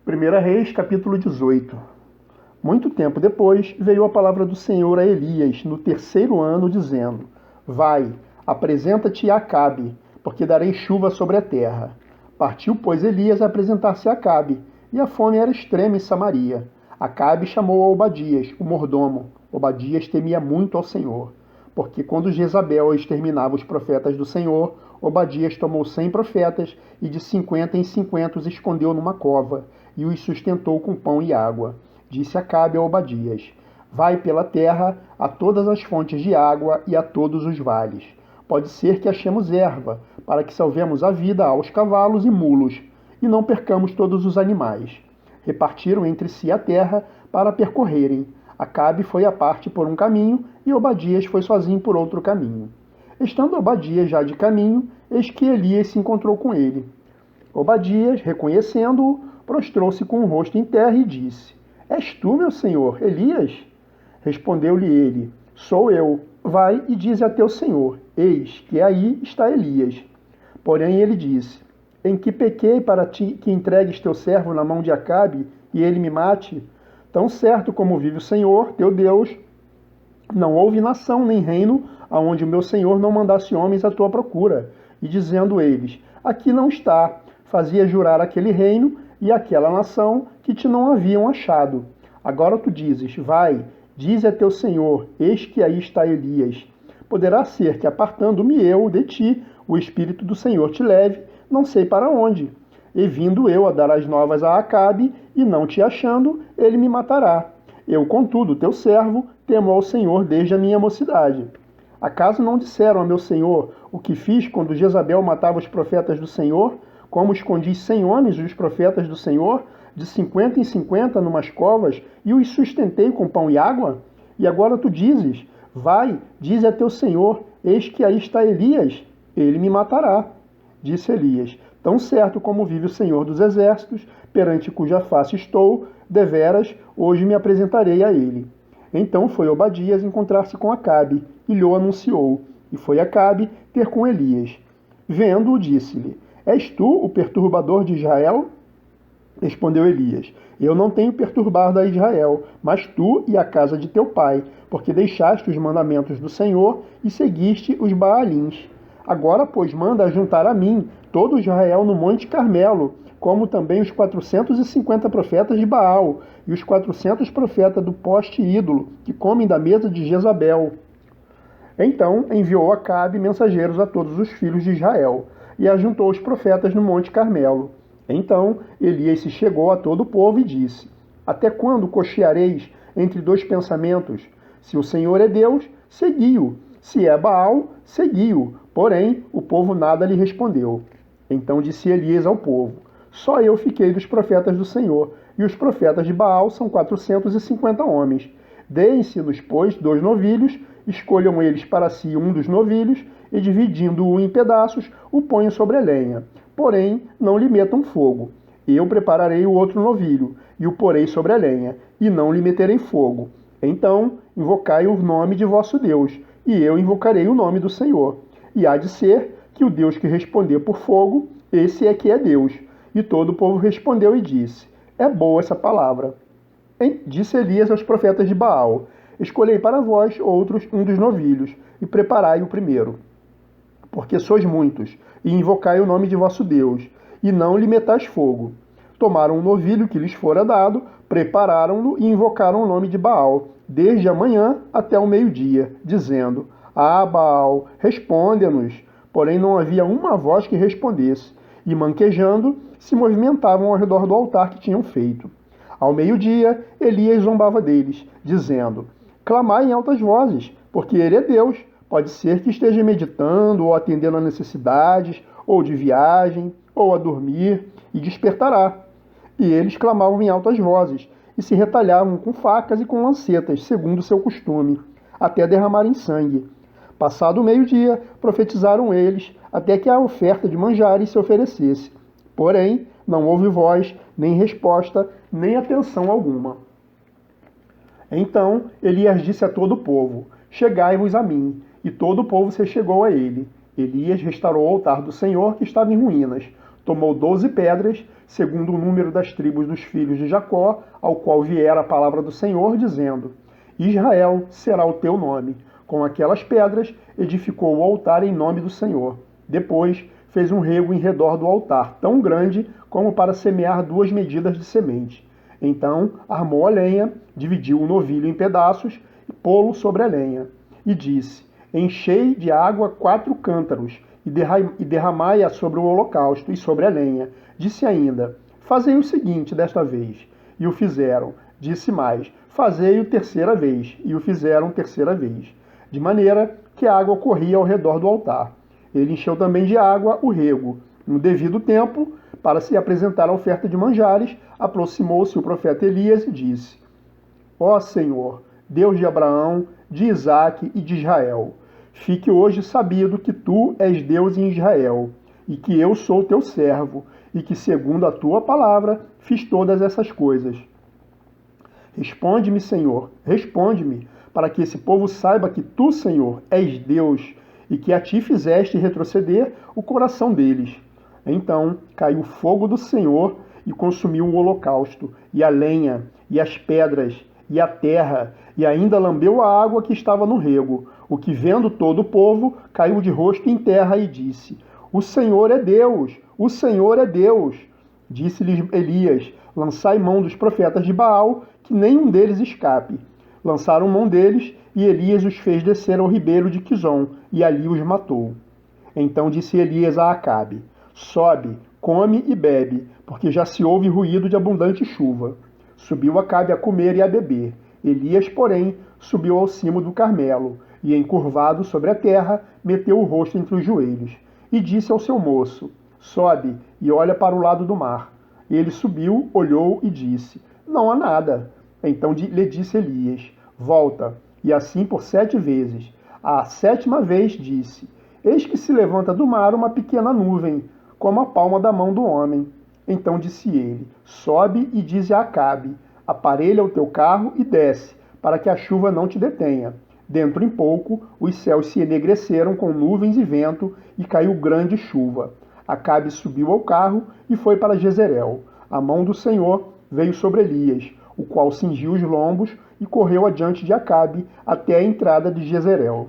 1 Reis, capítulo 18. Muito tempo depois, veio a palavra do Senhor a Elias, no 3º ano, dizendo: Vai, apresenta-te a Acabe, porque darei chuva sobre a terra. Partiu, pois, Elias a apresentar-se a Acabe, e a fome era extrema em Samaria. Acabe chamou a Obadias, o mordomo. Obadias temia muito ao Senhor, porque quando Jezabel exterminava os profetas do Senhor, Obadias tomou 100 profetas e de 50 em 50 os escondeu numa cova e os sustentou com pão e água. Disse Acabe a Obadias: Vai pela terra a todas as fontes de água e a todos os vales. Pode ser que achemos erva, para que salvemos a vida aos cavalos e mulos, e não percamos todos os animais. Repartiram entre si a terra para percorrerem. Acabe foi à parte por um caminho, e Obadias foi sozinho por outro caminho. Estando Obadias já de caminho, eis que Elias se encontrou com ele. Obadias, reconhecendo-o, prostrou-se com o rosto em terra e disse: És tu, meu senhor, Elias? Respondeu-lhe ele: Sou eu. Vai e dize a teu senhor: Eis que aí está Elias. Porém ele disse: Em que pequei para ti que entregues teu servo na mão de Acabe e ele me mate? Tão certo como vive o Senhor, teu Deus, não houve nação nem reino aonde o meu senhor não mandasse homens à tua procura. E dizendo eles: Aqui não está, fazia jurar aquele reino e aquela nação que te não haviam achado. Agora tu dizes: Vai, dize a teu senhor: Eis que aí está Elias. Poderá ser que, apartando-me eu de ti, o Espírito do Senhor te leve, não sei para onde. E vindo eu a dar as novas a Acabe, e não te achando, ele me matará. Eu, contudo, teu servo, temo ao Senhor desde a minha mocidade. Acaso não disseram a meu senhor o que fiz quando Jezabel matava os profetas do Senhor? Como escondi 100 homens dos profetas do Senhor, de 50 em 50 numas covas, e os sustentei com pão e água? E agora tu dizes: Vai, dize a teu senhor: Eis que aí está Elias. Ele me matará. Disse Elias: Tão certo como vive o Senhor dos Exércitos, perante cuja face estou, deveras, hoje me apresentarei a ele. Então foi Obadias encontrar-se com Acabe, e lhe anunciou. E foi Acabe ter com Elias. Vendo-o, disse-lhe: És tu o perturbador de Israel? Respondeu Elias: Eu não tenho perturbado a Israel, mas tu e a casa de teu pai, porque deixaste os mandamentos do Senhor e seguiste os Baalins. Agora, pois, manda juntar a mim todo Israel no Monte Carmelo, como também os 450 profetas de Baal e os 400 profetas do poste ídolo, que comem da mesa de Jezabel. Então enviou Acabe mensageiros a todos os filhos de Israel, e ajuntou os profetas no Monte Carmelo. Então Elias se chegou a todo o povo e disse: Até quando cocheareis entre dois pensamentos? Se o Senhor é Deus, segui-o. Se é Baal, segui-o. Porém, o povo nada lhe respondeu. Então disse Elias ao povo: Só eu fiquei dos profetas do Senhor, e os profetas de Baal são 450 homens. Deem-se-nos, pois, 2 novilhos, escolham eles para si um dos novilhos, e dividindo-o em pedaços, o ponham sobre a lenha. Porém, não lhe metam fogo. Eu prepararei o outro novilho, e o porei sobre a lenha, e não lhe meterei fogo. Então, invocai o nome de vosso Deus, e eu invocarei o nome do Senhor. E há de ser que o Deus que responder por fogo, esse é que é Deus. E todo o povo respondeu e disse: É boa essa palavra. Disse Elias aos profetas de Baal: Escolhei para vós outros um dos novilhos, e preparai o primeiro. Porque sois muitos, e invocai o nome de vosso Deus, e não lhe metais fogo. Tomaram um novilho que lhes fora dado, prepararam-no e invocaram o nome de Baal, desde a manhã até o meio-dia, dizendo: Ah, Baal, responde-nos. Porém não havia uma voz que respondesse, e manquejando, se movimentavam ao redor do altar que tinham feito. Ao meio-dia, Elias zombava deles, dizendo: Clamai em altas vozes, porque ele é Deus. Pode ser que esteja meditando, ou atendendo a necessidades, ou de viagem, ou a dormir, e despertará. E eles clamavam em altas vozes, e se retalhavam com facas e com lancetas, segundo o seu costume, até derramarem sangue. Passado o meio-dia, profetizaram eles, até que a oferta de manjares se oferecesse. Porém, não houve voz, nem resposta, nem atenção alguma. Então Elias disse a todo o povo: Chegai-vos a mim. E todo o povo se chegou a ele. Elias restaurou o altar do Senhor, que estava em ruínas. Tomou 12 pedras, segundo o número das tribos dos filhos de Jacó, ao qual viera a palavra do Senhor, dizendo: Israel será o teu nome. Com aquelas pedras, edificou o altar em nome do Senhor. Depois, fez um rego em redor do altar, tão grande como para semear 2 medidas de semente. Então, armou a lenha, dividiu o novilho em pedaços e pô-lo sobre a lenha. E disse: Enchei de água 4 cântaros e derramai-a sobre o holocausto e sobre a lenha. Disse ainda: Fazei o seguinte desta vez. E o fizeram. Disse mais: Fazei-o terceira vez. E o fizeram terceira vez. De maneira que a água corria ao redor do altar. Ele encheu também de água o rego. No devido tempo, para se apresentar a oferta de manjares, aproximou-se o profeta Elias e disse: Ó Senhor, Deus de Abraão, de Isaque e de Israel, fique hoje sabido que tu és Deus em Israel, e que eu sou teu servo, e que segundo a tua palavra fiz todas essas coisas. Responde-me, Senhor, responde-me, para que esse povo saiba que tu, Senhor, és Deus, e que a ti fizeste retroceder o coração deles. Então caiu o fogo do Senhor e consumiu o holocausto, e a lenha, e as pedras, e a terra, e ainda lambeu a água que estava no rego. O que, vendo todo o povo, caiu de rosto em terra e disse: O Senhor é Deus! O Senhor é Deus! Disse-lhes Elias: Lançai mão dos profetas de Baal, que nenhum deles escape. Lançaram mão deles, e Elias os fez descer ao ribeiro de Quizom, e ali os matou. Então disse Elias a Acabe: Sobe, come e bebe, porque já se ouve ruído de abundante chuva. Subiu Acabe a comer e a beber. Elias, porém, subiu ao cimo do Carmelo, e, encurvado sobre a terra, meteu o rosto entre os joelhos. E disse ao seu moço: Sobe e olha para o lado do mar. Ele subiu, olhou e disse: Não há nada. Então lhe disse Elias: Volta, e assim por 7 vezes. A 7ª vez disse: Eis que se levanta do mar uma pequena nuvem, como a palma da mão do homem. Então disse ele: Sobe e dize a Acabe: Aparelha o teu carro e desce, para que a chuva não te detenha. Dentro em pouco, os céus se enegreceram com nuvens e vento, e caiu grande chuva. Acabe subiu ao carro e foi para Jezreel. A mão do Senhor veio sobre Elias, o qual cingiu os lombos e correu adiante de Acabe até a entrada de Jezreel.